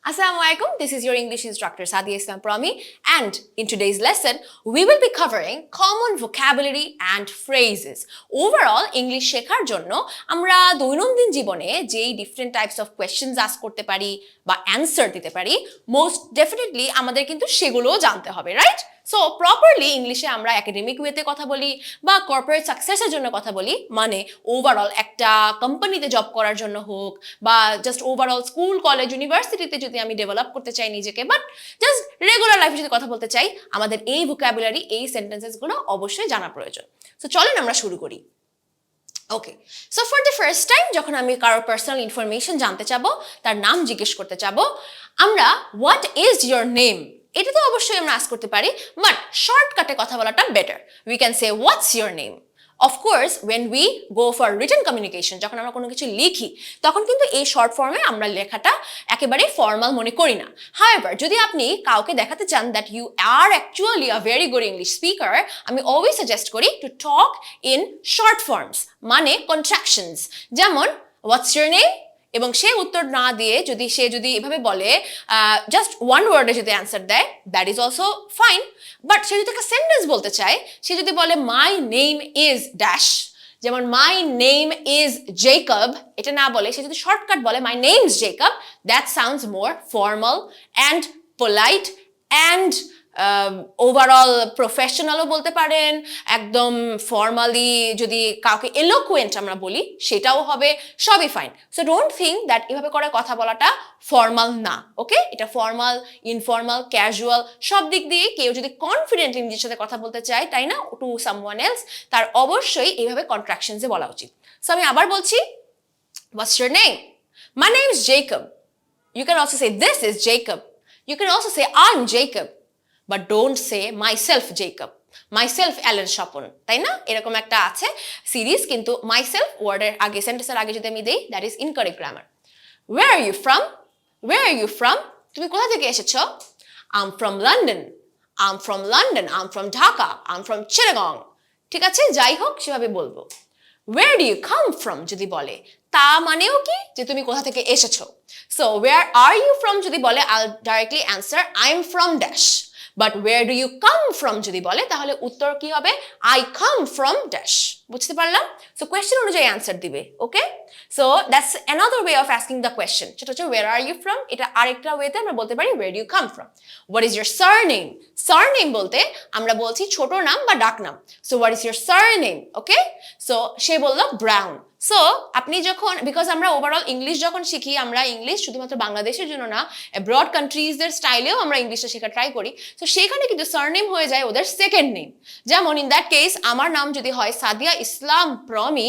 Assalamu alaikum, this is your English instructor Sadia Islam Prami, and in today's lesson we will be covering common vocabulary and phrases. Overall English শেখার জন্য আমরা দৈনন্দিন জীবনে যেই different types of questions ask করতে পারি বা answer দিতে পারি মোস্ট ডেফিনেটলি আমাদের কিন্তু সেগুলোও জানতে হবে, রাইট? সো প্রপারলি ইংলিশে আমরা একাডেমিক ওয়েতে কথা বলি বা কর্পোরেট সাকসেসের জন্য কথা বলি, মানে ওভারঅল একটা কোম্পানিতে জব করার জন্য হোক বা জাস্ট ওভারঅল স্কুল কলেজ ইউনিভার্সিটিতে যদি আমি ডেভেলপ করতে চাই নিজেকে, বাট জাস্ট রেগুলার লাইফে যদি কথা বলতে চাই, আমাদের এই ভোকাবুলারি এই সেন্টেন্সেসগুলো অবশ্যই জানা প্রয়োজন। সো চলেন আমরা শুরু করি। Okay, so for the first time যখন আমি কারোর পার্সোনাল ইনফরমেশন জানতে চাবো, তার নাম জিজ্ঞেস করতে চাবো, আমরা হোয়াট ইজ ইয়োর নেম এটা তো অবশ্যই আমরা আস্ক করতে পারি, বাট শর্টকাটে কথা বলাটা better. We can say what's your name. Of course when we go for written communication, যখন আমরা কোনো কিছু লিখি তখন কিন্তু এই শর্ট ফর্মে আমরা লেখাটা একেবারে ফর্মাল মনে করি না। হাউএভার যদি আপনি কাউকে দেখাতে চান that you are actually a very good English speaker, আমি অলওয়েজ সাজেস্ট করি to talk in short forms, মানে কন্ট্রাকশনস। যেমন হোয়াটস ইয়োর নেম, এবং সে উত্তর না দিয়ে সে যদি এভাবে বলে জাস্ট ওয়ান ওয়ার্ডে যদি অ্যান্সার দেয়, that is also fine. But সে যদি একটা সেন্টেন্স বলতে চায়, সে যদি বলে মাই নেম ইজ ড্যাশ, যেমন মাই নেম ইজ জেকব, এটা না বলে সে যদি শর্টকাট বলে my name is Jacob, that sounds more formal and polite and overall প্রফেশনালও বলতে পারেন, একদম ফর্মালি যদি কাউকে এলোকুয়েন্ট আমরা বলি সেটাও হবে, সবই fine. So don't think that এভাবে করে কথা বলাটা ফর্মাল না, ওকে? এটা ফর্মাল, ইনফর্মাল, ক্যাজুয়াল সব দিক দিয়ে কেউ যদি কনফিডেন্টলি নিজের সাথে কথা বলতে চায়, তাই না, টু সামওয়ান এলস, তার অবশ্যই এইভাবে কন্ট্রাকশনসে বলা উচিত। সো আমি আবার বলছি, what's your name? My name is Jacob. You can also say this is Jacob. You can also say I am Jacob, but don't say myself Jacob, myself Allen Swapan, তাই না? এরকম একটা আছে সিরিজ, কিন্তু মাইসেলফ ওয়ার্ডের আগে, সেন্টেন্সের আগে যদি আমি দিই, that is incorrect grammar. Where are you from? Where are you from? তুমি কোথা থেকে এসেছো? I am from London, I am from London, I am from Dhaka, I am from Chittagong. ঠিক আছে, যাই হোক সেভাবে বলবো। Where do you come from যদি বলে, তা মানেও কি যে তুমি কোথা থেকে এসেছো। So where are you from যদি বলে, I will directly answer I am from dash. But where do you come from যদি বলে, তাহলে উত্তর কি হবে? I come from dash. বুঝতে পারলাম? সো কোয়েশ্চেন অনুযায়ী অ্যান্সার দিবে, okay? So that's another way of asking the question, সেটা হচ্ছে ওয়্যার আর ইউ ফ্রম। এটা আরেকটা ওয়েতে আমরা বলতে পারি where do you come from. What is your surname? Surname বলতে আমরা বলছি ছোট নাম বা ডাক নাম। So what is your surname? Okay, so সে বলল ব্রাউন। সো আপনি যখন, বিকজ আমরা ওভারঅল ইংলিশ যখন শিখি, আমরা ইংলিশ শুধুমাত্র বাংলাদেশের জন্য না, অ্যাব্রড কান্ট্রিজদের স্টাইলেও আমরা ইংলিশটা শেখা ট্রাই করি। তো সেখানে কিন্তু সারনেম হয়ে যায় ওদের সেকেন্ড নেম। যেমন ইন দ্যাট কেস আমার নাম যদি হয় সাদিয়া ইসলাম প্রমি,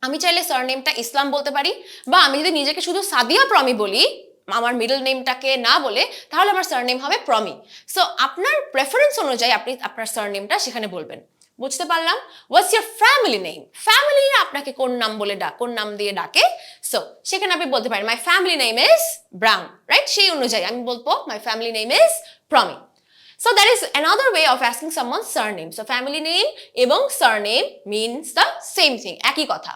আমি চাইলে সারনেমটা ইসলাম বলতে পারি, বা আমি যদি নিজেকে শুধু সাদিয়া প্রমি বলি, আমার মিডল নেমটাকে না বলে, তাহলে আমার সারনেম হবে প্রমি। সো আপনার প্রেফারেন্স অনুযায়ী আপনি আপনার সারনেমটা সেখানে বলবেন। বুঝতে পারলাম? What's your family name? Family আপনাকে কোন নাম বলে কোন নাম দিয়ে ডাকে, সো সেখানে আপনি বলতে পারেন my family name is brown, right? সেই অনুযায়ী আমি বলবো my family name is Promi. So that is another way of asking someone's surname. So family name এবং surname means the same thing, একই কথা।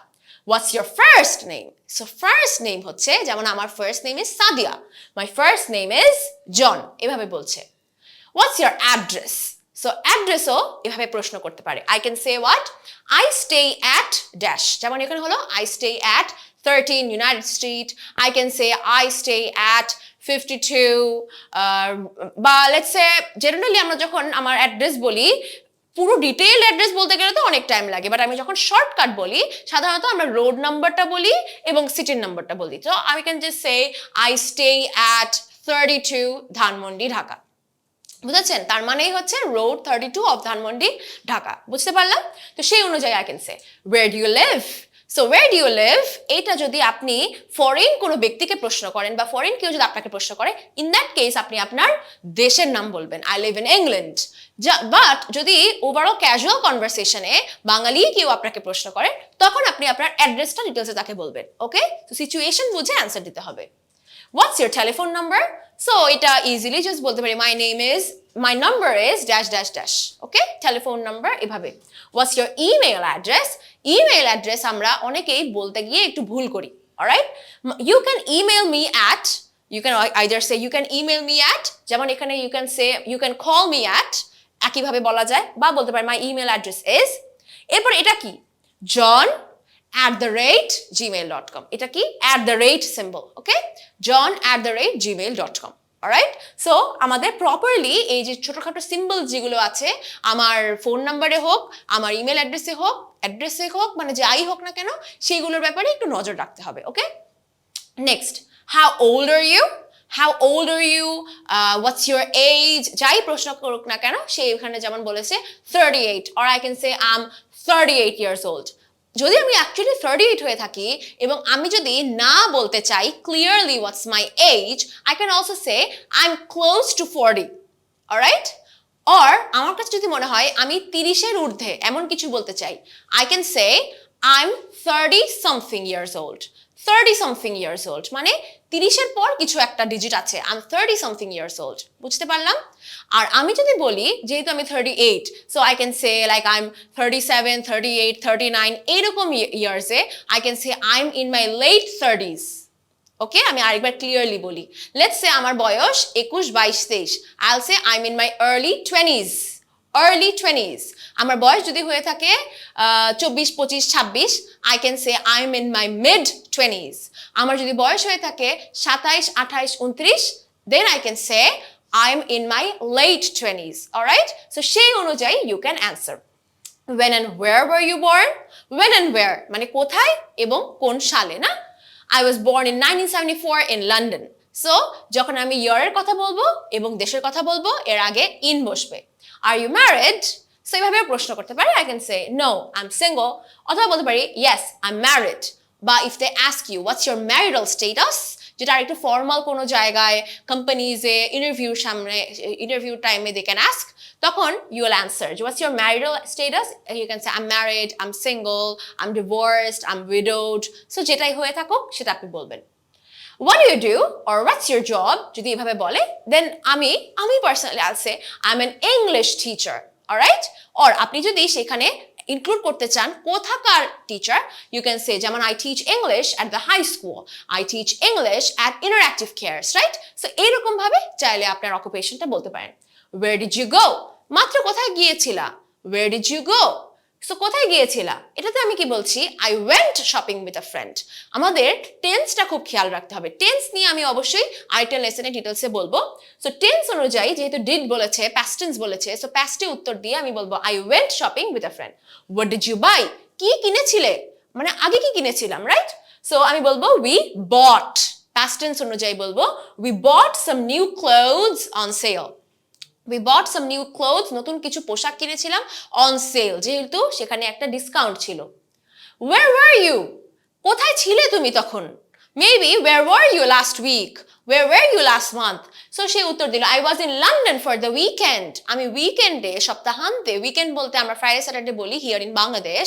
What's your first name? So first name হচ্ছে, যেমন আমার first name is Sadia, my first name is John, এভাবে বলছে। What's your address? So address ও এভাবে প্রশ্ন করতে পারে। I can say what? I stay at dash, যেমন এখানে হলো I stay at 13 United Street. I can say I stay at 52 বা লেটস সে জেনারেলি আমরা যখন আমার অ্যাড্রেস বলি, পুরো ডিটেইল অ্যাড্রেস বলতে গেলে তো অনেক টাইম লাগে, বাট আমি যখন শর্টকাট বলি সাধারণত আমরা রোড নাম্বারটা বলি এবং সিটির নাম্বারটা বলি। তো আমি can just say I stay at 32 Dhanmondi, Dhaka. বুঝেছেন? তার মানেই হচ্ছে রোড 32 অফ ধানমন্ডি, ঢাকা। বুঝতে পারলাম? তো সেই অনুযায়ী I can say where do you live? So where do you live এটা যদি আপনি ফরেন কোনো ব্যক্তিকে প্রশ্ন করেন বা ফরেন কেউ যদি আপনাকে প্রশ্ন করে, ইন দ্যাট কেস আপনি আপনার দেশের নাম বলবেন, I live in England. But যদি ওভারঅল ক্যাজুয়াল কনভারসেশনে বাঙালি কেউ আপনাকে প্রশ্ন করে, তখন আপনি আপনার অ্যাড্রেসটা ডিটেলসে তাকে বলবেন, ওকে? তো সিচুয়েশন বুঝে অ্যান্সার দিতে হবে। What's your telephone number? So এটা ইজিলি জাস্ট বলতে পারি my number is dash dash dash, okay? Telephone number এভাবে। What's your email address? Email address আমরা অনেকেই বলতে গিয়ে একটু ভুল করি, alright? You can email me at You can either say you can email me at, যেমন এখানে you can say you can call me at, একইভাবে বলা যায়, বা বলতে পারি my email address is, এরপর এটা কি john@gmail.com, এটা কি @symbol, ওকে, john@gmail.com. অলরাইট, সো আমাদের প্রপারলি এই যে ছোটখাটো সিম্বল যেগুলো আছে আমার ফোন নাম্বারে হোক, আমার ইমেল অ্যাড্রেসে হোক, মানে যাই হোক না কেন সেইগুলোর ব্যাপারে একটু নজর রাখতে হবে, okay. Next, how old are you, what's your age, যাই প্রশ্ন করুক না কেন সে এখানে যেমন বলেছে 38, or I can say I'm 38 years old. যদি আমি অ্যাকচুয়ালি 38 হয়ে থাকি এবং আমি যদি না বলতে চাই clearly what's my age, I can also say I am close to 40, alright. Or আমার কাছে যদি মনে হয় আমি 30-এর ঊর্ধ্বে এমন কিছু বলতে চাই, I can say I M 30 something years old, 30 something years old, মানে 30-এর পর কিছু একটা ডিজিট আছে, I am 30 something years old, বুঝতে পারলাম। আর আমি যদি বলি যেহেতু আমি 38, so I can say like I am 37, 38, 39 এইরকম ইয়ার্সে I can say I am in my late 30s, okay. আমি আরেকবার ক্লিয়ারলি বলি, লেটস সে আমার বয়স 21, 22, 23, I will say I am in my early 20s. আমার বয়স যদি হয়ে থাকে 24, 25, 26, I can say I am in my mid 20s. আমার যদি বয়স হয়ে থাকে 27, 28, 29, then I can say I am in my late 20s, alright. So সেই অনুযায়ী you can answer. When and where were you born? When and where মানে কোথায় এবং কোন সালে, না? I was born in 1974 in London. So যখন আমি ইয়ারের কথা বলবো এবং দেশের কথা বলবো এর আগে ইন বসবে। Are you married? সো এইভাবে প্রশ্ন করতে পারি, I can say no, I'm single, অথবা বলতে পারি yes, I'm married. বা if they ask you what's your marital status, যেটা আরেকটু ফর্মাল কোনো জায়গায় কোম্পানিজে ইন্টারভিউ টাইমে they can ask, তখন you will answer what's your marital status, you can say I'm married, I'm single, I'm divorced, I'm widowed. So যেটাই হয়ে থাকুক সেটা আপনি বলবেন। What do you do or what's your job যদি এভাবে বলে, then আমি personally I'll say I'm an English teacher, alright? or আপনি যদি সেখানে ইনক্লুড করতে চান কোথাকার টিচার, ইউ ক্যান সে যেমন I teach English at the high school, I teach English at Interactive Cares, right? So এইরকম ভাবে চাইলে আপনার অকুপেশনটা বলতে পারেন। Where did you go? মাত্র কোথায় গিয়েছিলা? Where did you go? So কোথায় গিয়েছিলা, এটাতে আমি কি বলছি I went shopping with a friend. আমাদের টেন্সটা খুব খেয়াল রাখতে হবে, টেন্স নিয়ে আমি অবশ্যই আরেকটা লেসনে ডিটেলসে বলবো। সো টেন্স অনুযায়ী যেহেতু ডিড বলেছে, পাস্ট টেন্স বলেছে, সো পাস্টে উত্তর দিয়ে আমি বলবো I went shopping with a friend. What did you buy? কি কিনেছিলে, মানে আগে কি কিনেছিলাম, রাইট? সো আমি বলবো we bought, পাস্ট টেন্স অনুযায়ী বলবো we bought some new clothes on sale. We bought some new clothes, নতুন কিছু পোশাক কিনেছিলাম on sale, যেহেতু সেখানে একটা ডিসকাউন্ট ছিল। Where were you? কোথায় ছিলে তুমি তখন? Maybe where were you last week? Where were you last month? So সে উত্তর দিল I was in London for the weekend. আমি উইকেন্ডে, সপ্তাহান্তে, উইকেন্ড বলতে আমরা ফ্রাইডে স্যাটারডে বলি হিয়ার ইন বাংলাদেশ,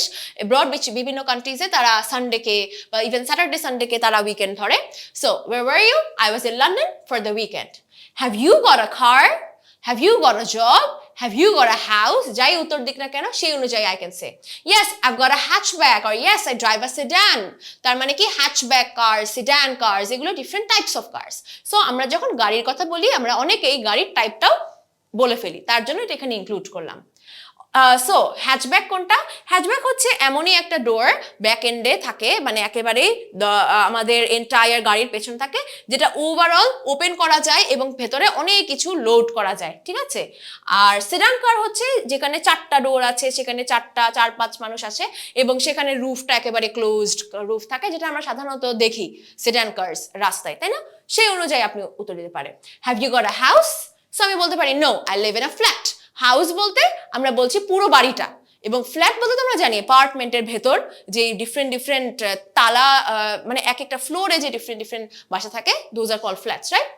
ব্রড বিভিন্ন কান্ট্রিজে তারা সানডেকে বা ইভেন স্যাটারডে সানডেকে তারা উইকেন্ড ধরে। So where were you? I was in London for the weekend. Have you got a car? Have you got a job? Have you got a house? যাই উত্তর দিক না কেন সেই অনুযায়ী I can say yes, I've got a hatchback, or yes, I drive a sedan. তার মানে কি hatchback cars, sedan cars, এগুলো different types of cars. So আমরা যখন গাড়ির কথা বলি আমরা অনেকেই গাড়ির টাইপটাও বলে ফেলি, তার জন্য এটা এখানে ইনক্লুড করলাম। সো হ্যাচব্যাক কোনটা? হ্যাচব্যাক হচ্ছে এমনই একটা ডোর ব্যাক এন্ডে থাকে, মানে একেবারেই আমাদের এন্টায়ার গাড়ির পেছনে থাকে, যেটা ওভারঅল ওপেন করা যায় এবং ভেতরে অনেক কিছু লোড করা যায়, ঠিক আছে? আর সেডান কার হচ্ছে যেখানে 4টা ডোর আছে, সেখানে 4-5 মানুষ আছে এবং সেখানে রুফটা একেবারে ক্লোজড রুফ থাকে, যেটা আমরা সাধারণত দেখি সেডান কার্স রাস্তায়, তাই না? সেই অনুযায়ী আপনি উত্তর দিতে পারেন। Have you got a house? So আমি বলতে পারি no, I live in a flat. House বলতে আমরা বলছি পুরো বাড়িটা, এবং ফ্ল্যাট বলতে তো আমরা জানি অ্যাপার্টমেন্টের ভেতর যে ডিফারেন্ট তালা, মানে এক একটা ফ্লোরে যে ডিফারেন্ট বাসা থাকে, those are called flats, right?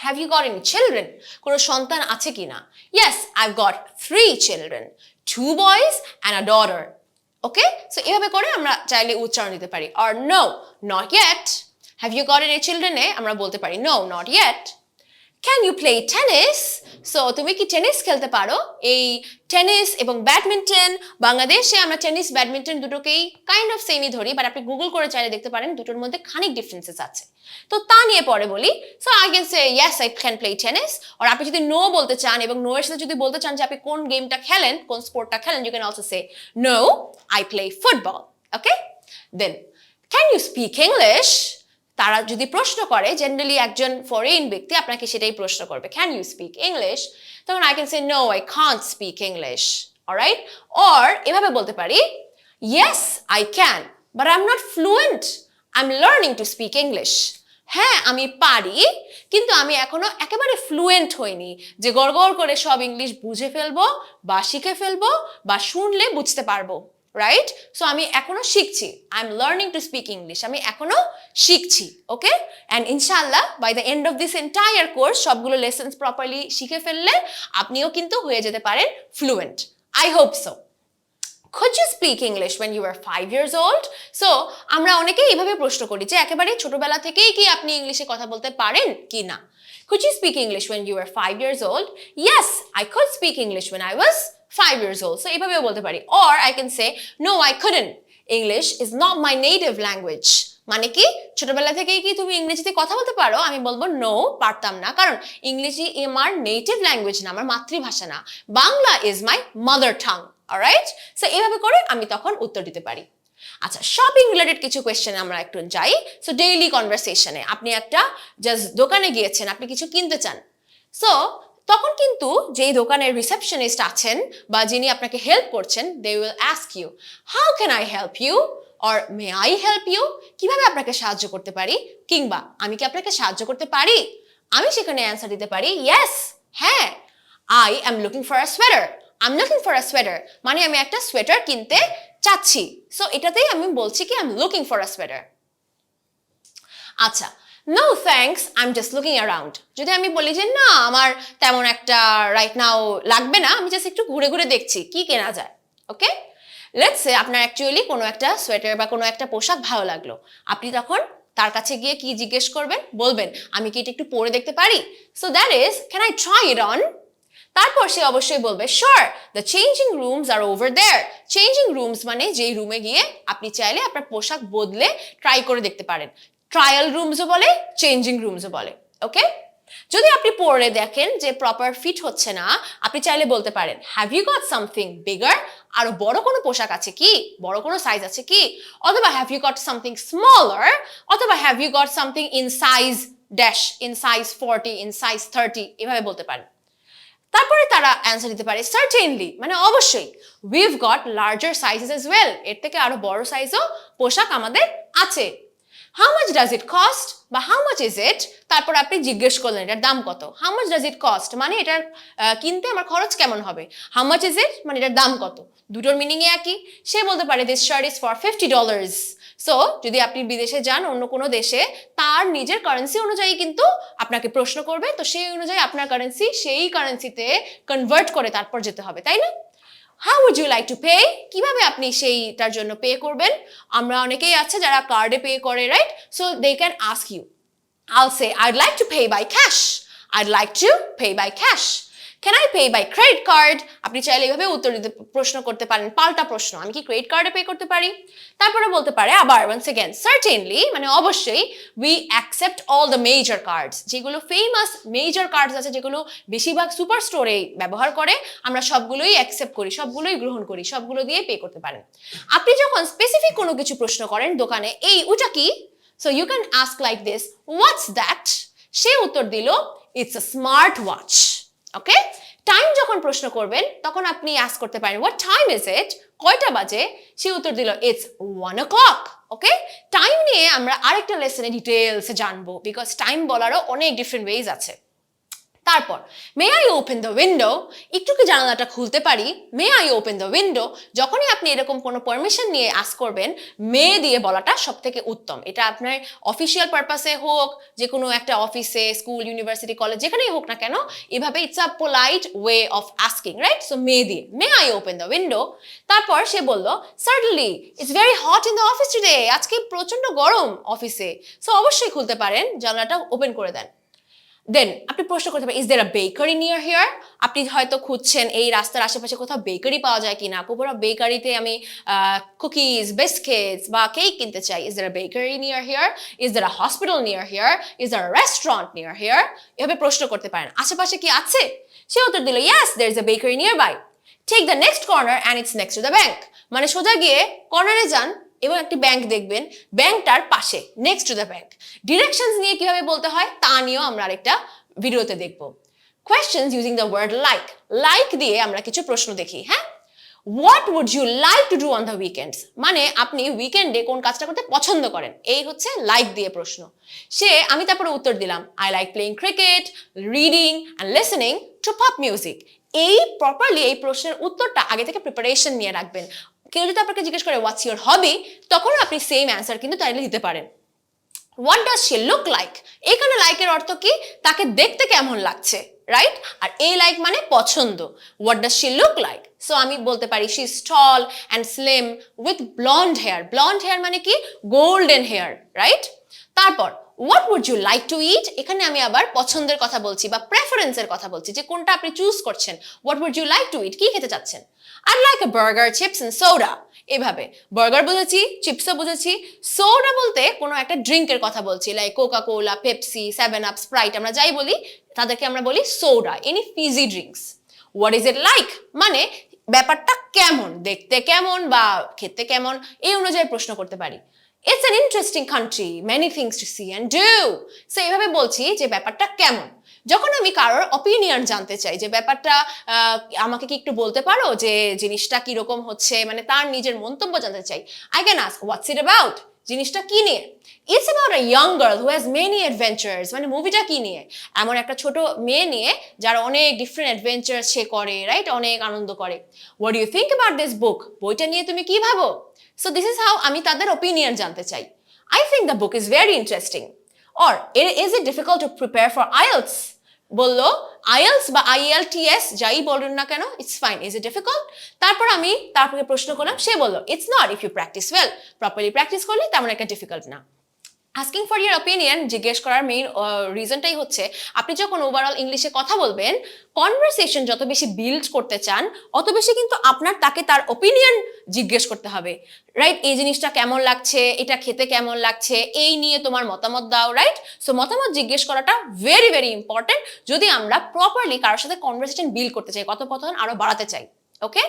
Have you got any children? কোনো সন্তান আছে কিনা? Yes, I've got 3 children, 2 boys and a daughter. Okay, so এভাবে করে আমরা চাইলে উচ্চারণ দিতে পারি। আর no, not yet. Have you got any চিলড্রেনে আমরা বলতে পারি no, not yet. Can you play tennis? So তুমি কি টেনিস খেলতে পারো? এই টেনিস এবং ব্যাডমিন্টন, বাংলাদেশে আমরা টেনিস ব্যাডমিন্টন দুটোকেই কাইন্ড অফ সেমই ধরি, বাট আপনি গুগল করে চাইলে দেখতে পারেন দুটোর মধ্যে খানিক ডিফারেন্সেস আছে। তো তা নিয়ে পরে বলি। So I can say yes I can play tennis. আর আপনি যদি নো বলতে চান এবং নো এর সাথে যদি বলতে চান যে আপনি কোন গেমটা খেলেন, কোন স্পোর্টটা খেলেন, you can also say no I play football. Okay, then can you speak English? তারা যদি প্রশ্ন করে, জেনারেলি একজন ফরেন ব্যক্তি আপনাকে সেটাই প্রশ্ন করবে, ক্যান ইউ স্পিক ইংলিশ? তখন I can say no I can't speak English. Alright, or এভাবে বলতে পারি, yes I can but I am not fluent, I am learning to speak English. হ্যাঁ আমি পারি, কিন্তু আমি এখনো একেবারে ফ্লুয়েন্ট হইনি যে গড়গড় করে সব ইংলিশ বুঝে ফেলবো বা শিখে ফেলবো বা শুনলে বুঝতে পারবো। রাইট, সো আমি এখনো শিখছি, I am learning to speak English, আমি এখনো শিখছি। ওকে, অ্যান্ড ইনশাআল্লাহ by the end of this entire course সবগুলো লেসন্স প্রপারলি শিখে ফেললে আপনিও কিন্তু হয়ে যেতে পারেন fluent. I hope so. Could you speak English when you were 5 years old? So আমরা অনেকেই এইভাবে প্রশ্ন করি যে একেবারে ছোটবেলা থেকেই কি আপনি ইংলিশে কথা বলতে পারেন কি না। Could you speak English when you were 5 years old? Yes, I could speak English when I was 5 years old. So এইভাবেও বলতে পারি। Or I can say no I couldn't. English is not my native language. মানে কি ছোটবেলা থেকেই কি তুমি ইংরেজিতে কথা বলতে পারো? আমি বলবো নো, পারতাম না, কারণ ইংরেজি আমার নেটিভ ল্যাঙ্গুয়েজ না, আমার মাতৃভাষা না। Bangla is my mother tongue. Alright, so এইভাবে করে আমি তখন উত্তর দিতে পারি। আচ্ছা, শপিং রিলেটেড কিছু কোয়েশ্চেন আমরা একটু যাই। সো ডেইলি কনভারসেশনে আপনি একটা জাস্ট দোকানে গিয়েছেন, আপনি কিছু কিনতে চান। সো তখন কিন্তু যেই দোকানের রিসেপশনিস্ট আছেন বা যিনি আপনাকে হেল্প করছেন, they will ask you how can I help you or may I help you? কিভাবে আপনাকে সাহায্য করতে পারি, কিংবা আমি কি আপনাকে সাহায্য করতে পারি? আমি সেখানে অ্যান্সার দিতে পারি ইয়েস, হ্যাঁ, I am looking for a sweater. I am looking for a sweater মানে আমি একটা সোয়েটার কিনতে চাচ্ছি। সো এটাতেই আমি বলছি কি I am looking for a sweater. আচ্ছা, no thanks I am just looking around. যদি আমি বলি যে না আমার তেমন একটা রাইট নাও লাগবে না, আমি জাস্ট একটু ঘুরে ঘুরে দেখছি কি কেনা যায়। ওকে, লেটস সে আপনার অ্যাকচুয়ালি কোনো একটা সোয়েটার বা কোনো একটা পোশাক ভালো লাগলো, আপনি তখন তার কাছে গিয়ে কি জিজ্ঞেস করবেন? বলবেন আমি কি এটা একটু পরে দেখতে পারি? So that is can I try it on? তারপর সে অবশ্যই বলবে sure, the changing rooms are over there. Changing rooms মানে যেই রুমে গিয়ে আপনি চাইলে আপনার পোশাক বদলে ট্রাই করে দেখতে পারেন। ট্রায়াল রুমসও বলে, চেঞ্জিং রুমসও বলে। ওকে, যদি আপনি পরে দেখেন যে প্রপার ফিট হচ্ছে না, আপনি চাইলে বলতে পারেন have you got something bigger? আরো বড় কোনো পোশাক আছে কি, বড় কোনো সাইজ আছে কি? অথবা have you got something smaller? অথবা have you got something in size dash, in size 40, in size 30, এভাবে বলতে পারেন। তারপরে তারা অ্যান্সার দিতে পারে সার্টেনলি মানে অবশ্যই, we've got larger sizes as well, এর থেকে আরো বড় সাইজও পোশাক আমাদের আছে। How much does it cost বা হাউ মাচ ইজ ইট? তারপর আপনি জিজ্ঞেস করলেন এটার দাম কত। How much does it cost মানে এটার কিনতে আমার খরচ কেমন হবে। হাউ মাচ ইজ ইট মানে এটার দাম কত। দুটোর মিনিং একই। সে বলতে পারে this shirt is for $50। So যদি আপনি বিদেশে যান অন্য কোনো দেশে, তার নিজের কারেন্সি অনুযায়ী কিন্তু আপনাকে প্রশ্ন করবে, তো সেই অনুযায়ী আপনার কারেন্সি সেই কারেন্সিতে কনভার্ট করে তারপর যেতে হবে, তাই না? How would you like to pay? কিভাবে আপনি সেইটার জন্য পে করবেন? আমরা অনেকেই আছে যারা কার্ডে পে করে, right? So they can ask you, I'll say I'd like to pay by cash. I'd like to pay by cash. Can I pay by credit card? আপনি চাইলে এইভাবে উত্তর দিতে প্রশ্ন করতে পারেন, পাল্টা প্রশ্ন, আমি কি ক্রেডিট কার্ডে পে করতে পারি? তারপরে বলতে পারে আবার once again certainly মানে অবশ্যই, we accept all the major cards, যেগুলো ফেমাস মেজর কার্ডস আছে, যেগুলো বেশিরভাগ সুপার স্টোরে ব্যবহার করে, আমরা সবগুলোই অ্যাকসেপ্ট করি, সবগুলোই গ্রহণ করি, সবগুলো দিয়ে পে করতে পারেন। আপনি যখন স্পেসিফিক কোনো কিছু প্রশ্ন করেন দোকানে, এই ওটা কি? So you can ask like this, what's that? সে উত্তর দিল it's a smart watch. Okay, time যখন প্রশ্ন করবেন তখন আপনি আস্ক করতে পারেন what time is it? কয়টা বাজে? সে উত্তর দিল it's 1 o'clock. ওকে, টাইম নিয়ে আমরা আরেকটা লেসনে ডিটেইলসে জানবো, বিকজ টাইম বলারও অনেক ডিফারেন্ট ওয়েজ আছে। তারপর মে আই ওপেন দ্য উইন্ডো? একটু কি জানালাটা খুলতে পারি? মে আই ওপেন দ্য উইন্ডো। যখনই আপনি এরকম কোনো পারমিশন নিয়ে আস্ক করবেন, মে দিয়ে বলাটা সব থেকে উত্তম। এটা আপনার অফিসিয়াল পারপাসে হোক, যে কোনো একটা অফিসে, স্কুল, ইউনিভার্সিটি, কলেজ, যেখানেই হোক না কেন, এভাবে it's a polite way of asking, right? So may দিয়ে, may I open the window. তারপর সে বলল certainly it's very hot in the office today. আজকে প্রচন্ড গরম অফিসে, সো অবশ্যই খুলতে পারেন, জানলাটা ওপেন করে দেন। দেন আপনি প্রশ্ন করতে পারেন, is there a bakery near here? আপনি হয়তো খুঁজছেন এই রাস্তার আশেপাশে কোথাও বেকারি পাওয়া যায় কিনা, কোথাও বেকারিতে আমি কুকিজ, বিস্কিটস বা কেক কিনতে চাই। Is there a bakery near here? Is there a hospital near here? Is there a restaurant near here? এভাবে প্রশ্ন করতে পারেন। আশেপাশে কি আছে? সে উত্তর দিল, yes there is a bakery nearby. Take the next corner and it's next to the bank. মানে সোজা গিয়ে কর্নারে যান এবং একটি ব্যাংক দেখবেন, ব্যাংকটার পাশে, next to the bank. Directions নিয়ে কিভাবে বলতে হয় তা নিয়েও আমরা আরেকটা ভিডিওতে দেখব। Questions using the word like. Like দিয়ে আমরা কিছু প্রশ্ন দেখি, হ্যাঁ। What would you like to do on the weekends? মানে আপনি উইকেন্ডে কোন কাজটা করতে পছন্দ করেন, এই হচ্ছে লাইক দিয়ে প্রশ্ন। আমি তারপরে উত্তর দিলাম, I like playing cricket, reading and listening to pop music. এই প্রশ্নের উত্তরটা আগে থেকে প্রিপারেশন নিয়ে রাখবেন। কেউ যদি আপনাকে জিজ্ঞেস করে হোয়াটস ইউর হবি, তখন আপনি সেম অ্যান্সার কিন্তু তাইলে দিতে পারেন। What does she look like? এখানে লাইকের অর্থ কি? তাকে দেখতে কেমন লাগছে, রাইট? আর এই লাইক মানে পছন্দ। What does she look like? So আমি বলতে পারি she is tall and slim with blond hair. Blond hair মানে কি? Golden hair, right? তারপর what would you like to eat? এখানে আমি আবার পছন্দের কথা বলছি বা প্রেফারেন্সের কথা বলছি, যে কোনটা আপনি চুজ করছেন। What would you like to eat? কি খেতে চাচ্ছেন? I like a burger, chips and soda. এভাবে বার্গার বুঝেছি, চিপসও বুঝেছি, সোডা বলতে কোনো একটা ড্রিঙ্কের কথা বলছি, like Coca Cola, Pepsi, 7 up, Sprite, আমরা যাই বলি তাদেরকে আমরা বলি soda, any fizzy drinks. What is it like? মানে ব্যাপারটা কেমন, দেখতে কেমন বা খেতে কেমন, এই অনুযায়ী প্রশ্ন করতে পারি। It's an interesting country, many things to see and do. So এইভাবে বলছি যে ব্যাপারটা কেমন। যখন আমি কারোর অপিনিয়ন জানতে চাই, যে ব্যাপারটা আমাকে কি একটু বলতে পারো যে জিনিসটা কিরকম হচ্ছে, মানে তার নিজের মন্তব্য জানতে চাই, I can ask what's it about? জিনিসটা কি নিয়ে? It's about a young girl who has many adventures. মানে মুভিটা কি নিয়ে? এমন একটা ছোট মেয়ে নিয়ে যার অনেক ডিফারেন্ট অ্যাডভেঞ্চার সে করে, রাইট? অনেক আনন্দ করে। What do you think about this book? বইটা নিয়ে তুমি কি ভাবো? সো দিস ইজ হাউ আমি তাদের ওপিনিয়ন জানতে চাই। I think the book is very interesting. Or is it difficult to prepare for IELTS? বললো আইএলস বা আইএলটিএস যাই বলুন না কেন, it's fine, is it difficult? তারপর আমি তারপরে প্রশ্ন করলাম, সে বললো it's not, if you practise well. Properly practise করলে তেমন একটা ডিফিকাল্ট না। আস্কিং ফর ইয়ার ওপিনিয়ন জিজ্ঞেস করার মেইন রিজনটাই হচ্ছে, আপনি যখন ওভারঅল ইংলিশে কথা বলবেন, কনভারসেশন যত বেশি বিল্ড করতে চান, অত বেশি কিন্তু আপনার তাকে তার ওপিনিয়ন জিজ্ঞেস করতে হবে, রাইট? এই জিনিসটা কেমন লাগছে, এটা খেতে কেমন লাগছে, এই নিয়ে তোমার মতামত দাও, রাইট? সো মতামত জিজ্ঞেস করাটা ভেরি ভেরি ইম্পর্টেন্ট যদি আমরা প্রপারলি কারোর সাথে কনভারসেশন বিল্ড করতে চাই, কথোপকথন আরো বাড়াতে চাই। ওকে,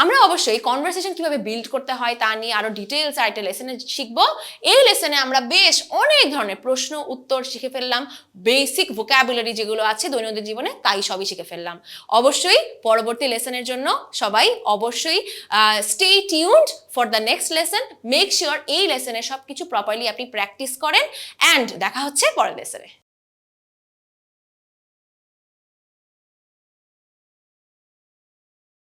আমরা অবশ্যই কনভারসেশন কিভাবে বিল্ড করতে হয় তা নিয়ে আরো ডিটেইলস আরেকটা লেসনে শিখবো। এই লেসনে আমরা বেশ অনেক ধরনের প্রশ্ন উত্তর শিখে ফেললাম, বেসিক ভোকাবুলারি যেগুলো আছে দৈনন্দিন জীবনে তাই সবই শিখে ফেললাম। অবশ্যই পরবর্তী লেসনের জন্য সবাই অবশ্যই stay tuned for the next lesson. Make sure এই লেসনে সবকিছু প্রপারলি আপনি প্র্যাকটিস করেন, অ্যান্ড দেখা হচ্ছে পরের লেসনে।